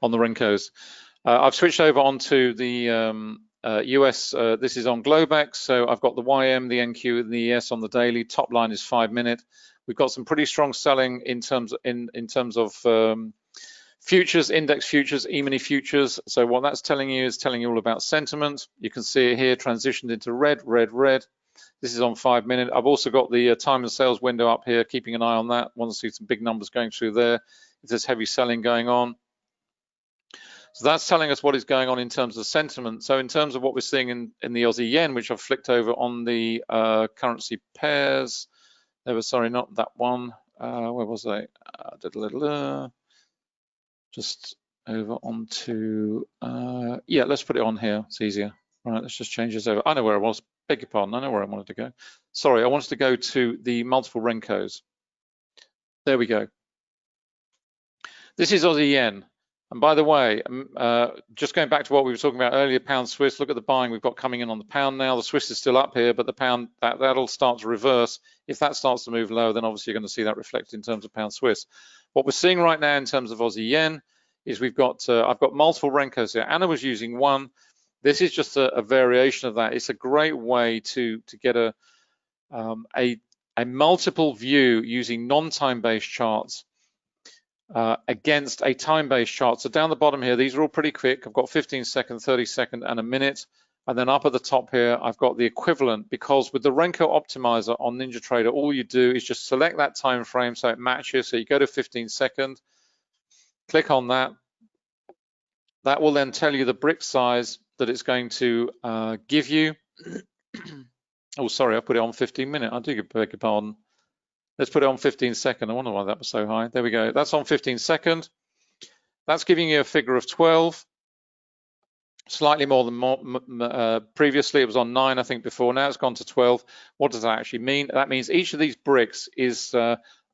on the renkos. I've switched over onto the US. This is on Globex, so I've got the YM, the NQ, and the ES on the daily. Top line is 5 minute. We've got some pretty strong selling in terms of futures, index futures, E-mini futures. So what that's telling you is telling you all about sentiment. You can see it here transitioned into red, red, red. This is on 5 minute. I've also got the time and sales window up here, keeping an eye on that. Want to see some big numbers going through there if there's heavy selling going on. So that's telling us what is going on in terms of sentiment. So in terms of what we're seeing in the Aussie yen, which I've flicked over on the currency pairs. Sorry, not that one. Where was I? Just over onto, yeah, let's put it on here. It's easier. Right, let's just change this over. I know where I was. Beg your pardon. I know where I wanted to go. Sorry, I wanted to go to the multiple renkos. There we go. This is Aussie yen. And by the way, just going back to what we were talking about earlier, pound Swiss, look at the buying we've got coming in on the pound now. The Swiss is still up here, but the pound, that'll start to reverse. If that starts to move low, then obviously you're going to see that reflected in terms of pound Swiss. What we're seeing right now in terms of Aussie yen is we've got, I've got multiple renkos here. Anna was using one. This is just a variation of that. It's a great way to get a multiple view using non-time-based charts against a time-based chart. So down the bottom here, these are all pretty quick. I've got 15 second, 30 second, and a minute. And then up at the top here, I've got the equivalent, because with the Renko optimizer on NinjaTrader, all you do is just select that time frame so it matches. So you go to 15 second, click on that. That will then tell you the brick size that it's going to give you. Oh, sorry, I put it on 15 minute. I do beg your pardon. Let's put it on 15 second. I wonder why that was so high. There we go. That's on 15 second. That's giving you a figure of 12. Slightly more than previously. It was on 9, I think, before. Now it's gone to 12. What does that actually mean? That means each of these bricks is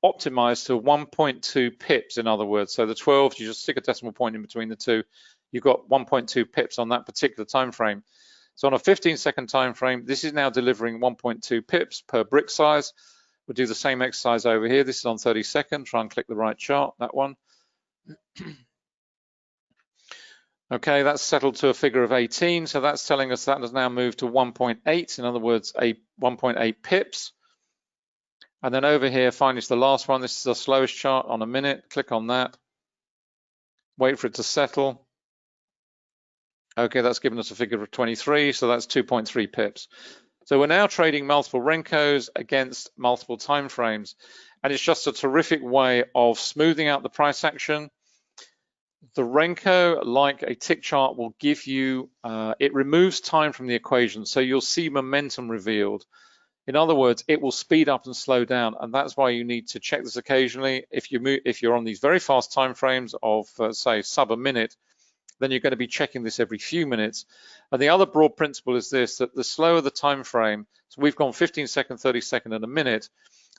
optimized to 1.2 pips, in other words. So the 12, you just stick a decimal point in between the two. You've got 1.2 pips on that particular time frame. So on a 15-second time frame, this is now delivering 1.2 pips per brick size. We'll do the same exercise over here. This is on 30 seconds. Try and click the right chart, that one. Okay, that's settled to a figure of 18. So that's telling us that has now moved to 1.8. In other words, 1.8 pips. And then over here, finally, it's the last one. This is the slowest chart on a minute. Click on that. Wait for it to settle. Okay, that's given us a figure of 23. So that's 2.3 pips. So we're now trading multiple Renkos against multiple time frames, and it's just a terrific way of smoothing out the price action. The Renko, like a tick chart, will give you, it removes time from the equation, so you'll see momentum revealed. In other words, it will speed up and slow down, and that's why you need to check this occasionally. If you're on these very fast time frames of, say, sub a minute, then you're going to be checking this every few minutes. And the other broad principle is this, that the slower the time frame, so we've gone 15 second, 30 second, and a minute,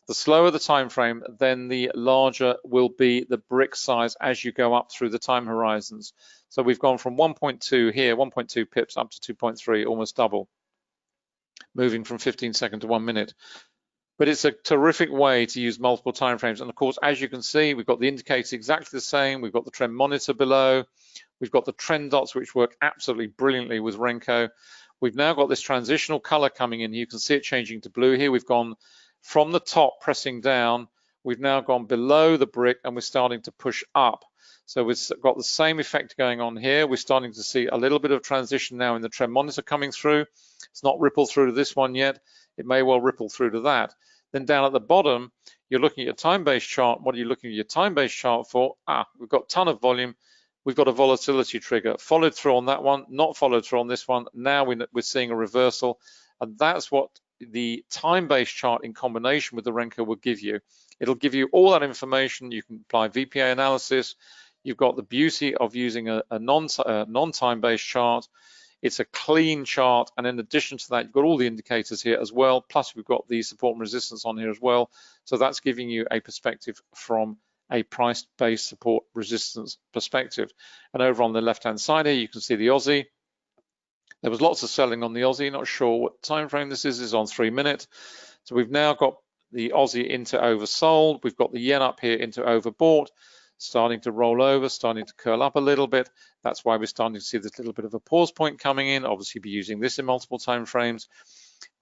the slower the time frame, then the larger will be the brick size as you go up through the time horizons. So we've gone from 1.2 here, 1.2 pips up to 2.3, almost double, moving from 15 second to 1 minute. But it's a terrific way to use multiple time frames. And of course, as you can see, we've got the indicators exactly the same. We've got the trend monitor below. We've got the trend dots, which work absolutely brilliantly with Renko. We've now got this transitional color coming in. You can see it changing to blue here. We've gone from the top, pressing down. We've now gone below the brick, and we're starting to push up. So we've got the same effect going on here. We're starting to see a little bit of transition now in the trend monitor coming through. It's not rippled through to this one yet. It may well ripple through to that. Then down at the bottom, you're looking at your time-based chart. What are you looking at your time-based chart for? We've got a ton of volume. We've got a volatility trigger. Followed through on that one, not followed through on this one. Now we're seeing a reversal. And that's what the time-based chart in combination with the Renko will give you. It'll give you all that information. You can apply VPA analysis. You've got the beauty of using a non-time-based chart. It's a clean chart, and in addition to that, you've got all the indicators here as well, plus we've got the support and resistance on here as well. So that's giving you a perspective from a price-based support resistance perspective. And over on the left-hand side here, you can see the Aussie. There was lots of selling on the Aussie, not sure what time frame this is on 3 minute. So we've now got the Aussie into oversold. We've got the yen up here into overbought. starting to roll over, starting to curl up a little bit. That's why we're starting to see this little bit of a pause point coming in. Obviously, be using this in multiple time frames,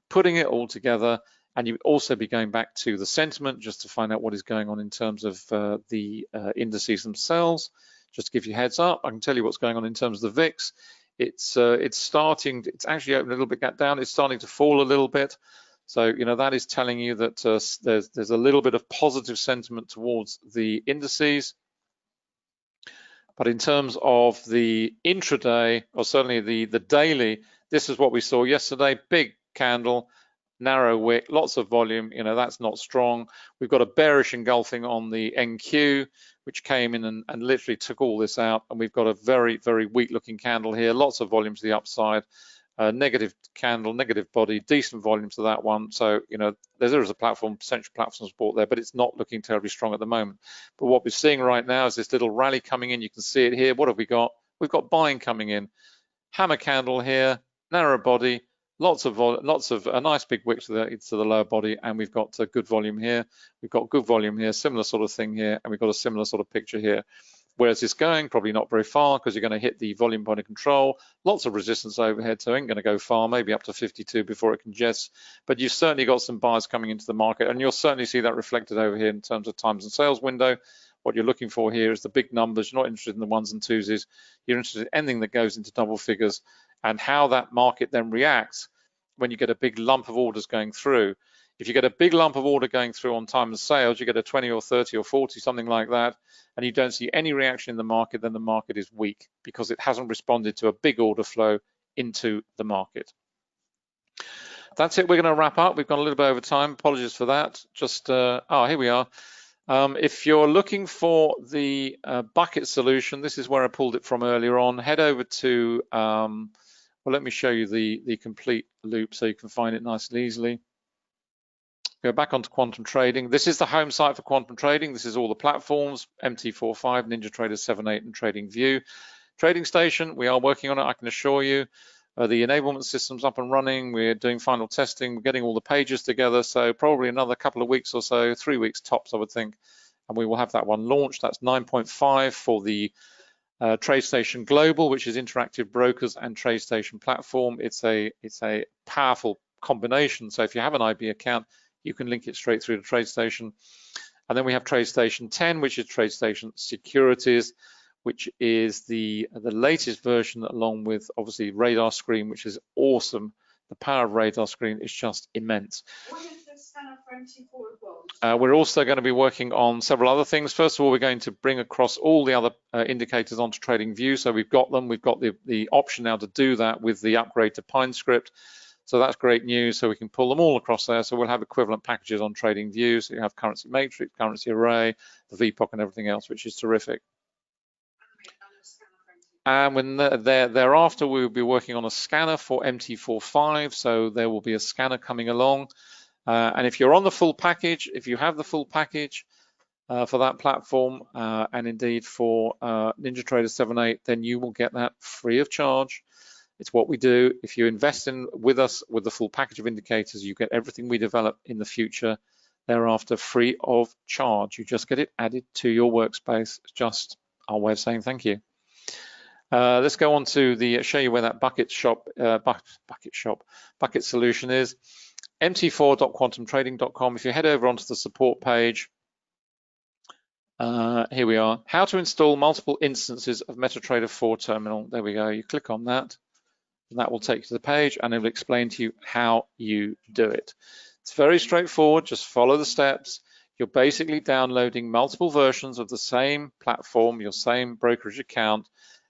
putting it all together, and you would also be going back to the sentiment just to find out what is going on in terms of the indices themselves. Just to give you a heads up, I can tell you what's going on in terms of the VIX. It's actually opened a little bit down. It's starting to fall a little bit. So, you know, that is telling you that there's a little bit of positive sentiment towards the indices. But in terms of the intraday, or certainly the daily, this is what we saw yesterday. Big candle, narrow wick, lots of volume. You know, that's not strong. We've got a bearish engulfing on the NQ, which came in and literally took all this out. And we've got a very, very weak looking candle here. Lots of volume to the upside. Negative candle, negative body, decent volume to that one. So, you know, there is a platform, potential platform support there, but it's not looking terribly strong at the moment. But what we're seeing right now is this little rally coming in. You can see it here. What have we got? We've got buying coming in. Hammer candle here, narrow body, lots of a nice big wick to the lower body, and we've got good volume here. We've got good volume here, similar sort of thing here, and we've got a similar sort of picture here. Where's this going? Probably not very far, because you're going to hit the volume point of control. Lots of resistance overhead, so it ain't going to go far, maybe up to 52 before it congests. But you've certainly got some buyers coming into the market, and you'll certainly see that reflected over here in terms of times and sales window. What you're looking for here is the big numbers. You're not interested in the ones and twos. You're interested in anything that goes into double figures, and how that market then reacts when you get a big lump of orders going through. If you get a big lump of order going through on time and sales, you get a 20 or 30 or 40, something like that, and you don't see any reaction in the market, then the market is weak because it hasn't responded to a big order flow into the market. That's it. We're going to wrap up. We've gone a little bit over time. Apologies for that. Just, here we are. If you're looking for the bucket solution, this is where I pulled it from earlier on. Head over to, well, let me show you the complete loop so you can find it nice and easily. Go back onto quantum trading. This is the home site for quantum trading. This is all the platforms, MT45, NinjaTrader 7.8, and TradingView. Trading Station, we are working on it, I can assure you. The enablement system's up and running. We're doing final testing. We're getting all the pages together. So probably another couple of weeks or so, 3 weeks tops, I would think. And we will have that one launched. That's 9.5 for the TradeStation Global, which is interactive brokers and TradeStation platform. It's a powerful combination. So if you have an IB account, you can link it straight through to TradeStation. And then we have TradeStation 10, which is TradeStation Securities, which is the latest version, along with obviously Radar Screen, which is awesome. The power of Radar Screen is just immense. What is the scanner for MT4 as well? We're also going to be working on several other things. First of all, we're going to bring across all the other indicators onto TradingView. So we've got them. We've got the option now to do that with the upgrade to PineScript. So that's great news. So we can pull them all across there. So we'll have equivalent packages on TradingView. So you have currency matrix, currency array, the VPOC, and everything else, which is terrific. And when thereafter, we will be working on a scanner for MT45. So there will be a scanner coming along. And if you're on the full package, if you have the full package for that platform, and indeed for NinjaTrader 7.8, then you will get that free of charge. It's what we do. If you invest with us with the full package of indicators, you get everything we develop in the future thereafter free of charge. You just get it added to your workspace. It's just our way of saying thank you. Let's go on to show you where that bucket solution is. mt4.quantumtrading.com. If you head over onto the support page, here we are. How to install multiple instances of MetaTrader 4 terminal. There we go. You click on that, and that will take you to the page, and it will explain to you how you do it. It's very straightforward. Just follow the steps. You're basically downloading multiple versions of the same platform, your same brokerage account,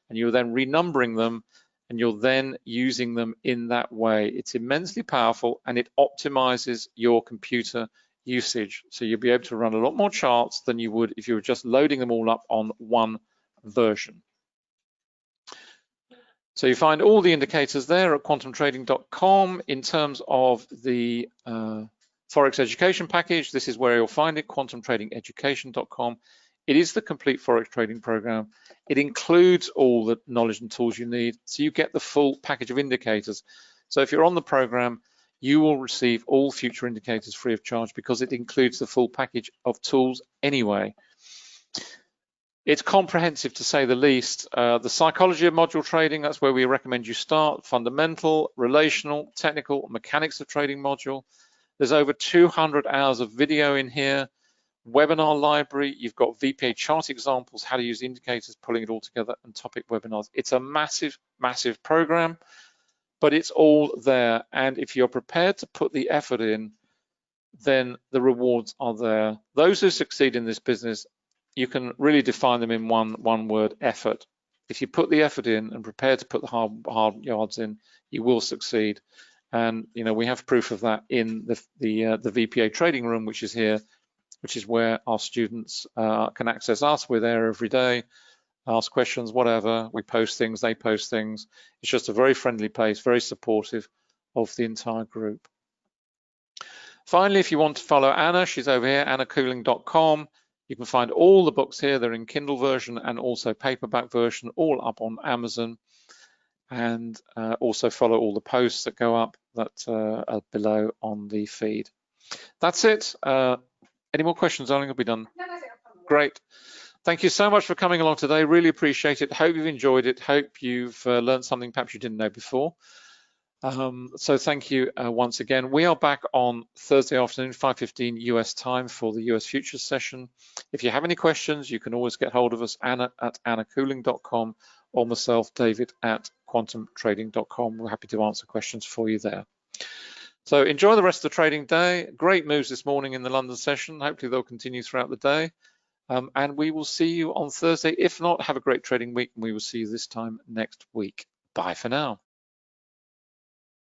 and you're then renumbering them, and you're then using them in that way. It's immensely powerful, and it optimizes your computer usage. So you'll be able to run a lot more charts than you would if you were just loading them all up on one version. So you find all the indicators there at quantumtrading.com. In terms of the Forex education package, this is where you'll find it, quantumtradingeducation.com. It is the complete Forex trading program. It includes all the knowledge and tools you need, so you get the full package of indicators. So if you're on the program, you will receive all future indicators free of charge because it includes the full package of tools anyway. It's comprehensive to say the least. The psychology of module trading, that's where we recommend you start. Fundamental, relational, technical, mechanics of trading module. There's over 200 hours of video in here. Webinar library, you've got VPA chart examples, how to use indicators, pulling it all together, and topic webinars. It's a massive, massive program, but it's all there. And if you're prepared to put the effort in, then the rewards are there. Those who succeed in this business, you can really define them in one word: effort. If you put the effort in and prepare to put the hard yards in, you will succeed. And we have proof of that in the VPA trading room, which is here, which is where our students can access us. We're there every day, ask questions, whatever. We post things, they post things. It's just a very friendly place, very supportive of the entire group. Finally, if you want to follow Anna, she's over here, annacooling.com. You can find all the books here. They're in Kindle version and also paperback version, all up on Amazon. And also follow all the posts that go up that are below on the feed. That's it. Any more questions, darling? I'll be done. No, that's it. Great. Thank you so much for coming along today. Really appreciate it. Hope you've enjoyed it. Hope you've learned something perhaps you didn't know before. So thank you once again. We are back on Thursday afternoon, 5:15 US time for the US Futures session. If you have any questions, you can always get hold of us, Anna at annacooling.com, or myself, David at quantumtrading.com. We're happy to answer questions for you there. So enjoy the rest of the trading day. Great moves this morning in the London session. Hopefully they'll continue throughout the day. And we will see you on Thursday. If not, have a great trading week, and we will see you this time next week. Bye for now.